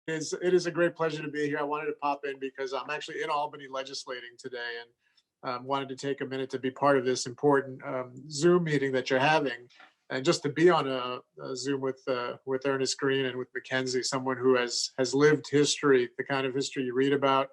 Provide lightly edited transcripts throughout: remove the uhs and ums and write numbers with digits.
It is a great pleasure to be here. I wanted to pop in because I'm actually in Albany legislating today, and wanted to take a minute to be part of this important Zoom meeting that you're having, and just to be on a Zoom with Ernest Green and with Mackenzie, someone who has lived history, the kind of history you read about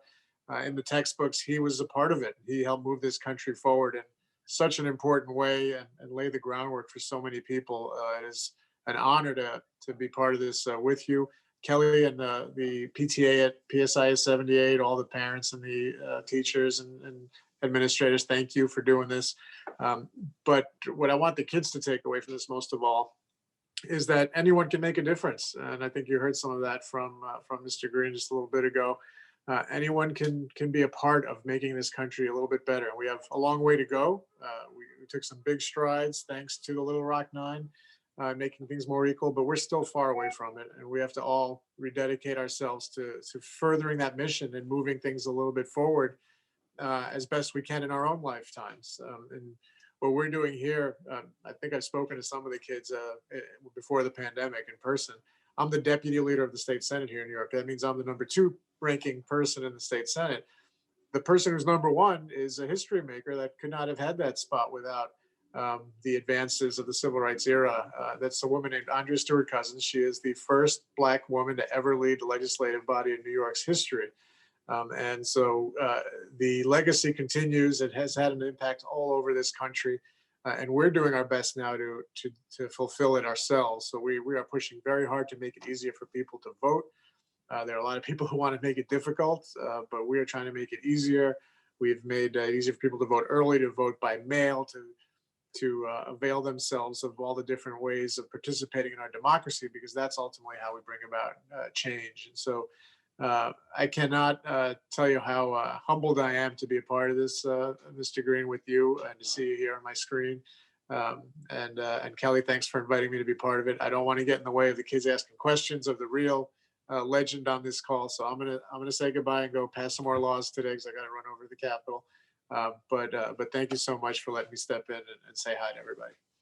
in the textbooks. He was a part of it. He helped move this country forward in such an important way, and lay the groundwork for so many people. It is an honor to be part of this with you. Kelly and the PTA at PSIS 78, all the parents and the teachers and administrators, thank you for doing this. But what I want the kids to take away from this most of all is that anyone can make a difference. And I think you heard some of that from Mr. Green just a little bit ago. Anyone can be a part of making this country a little bit better. We have a long way to go. We took some big strides thanks to the Little Rock Nine, making things more equal, but we're still far away from it. And we have to all rededicate ourselves to furthering that mission and moving things a little bit forward as best we can in our own lifetimes. And what we're doing here, I think I've spoken to some of the kids before the pandemic in person. I'm the deputy leader of the state Senate here in New York. That means I'm the number 2 ranking person in the state Senate. The person who's number 1 is a history maker that could not have had that spot without the advances of the civil rights era. That's a woman named Andrea Stewart Cousins. She is the first Black woman to ever lead the legislative body in New York's history. And so the legacy continues. It has had an impact all over this country. And we're doing our best now to fulfill it ourselves. So we are pushing very hard to make it easier for people to vote. There are a lot of people who want to make it difficult, but we are trying to make it easier. We've made it easier for people to vote early, to vote by mail, to avail themselves of all the different ways of participating in our democracy, because that's ultimately how we bring about change. And so I cannot tell you how humbled I am to be a part of this, Mr. Green, with you, and to see you here on my screen. And Kelly, thanks for inviting me to be part of it. I don't want to get in the way of the kids asking questions of the real legend on this call, so I'm gonna say goodbye and go pass some more laws today because I got to run over to the Capitol. But thank you so much for letting me step in and say hi to everybody.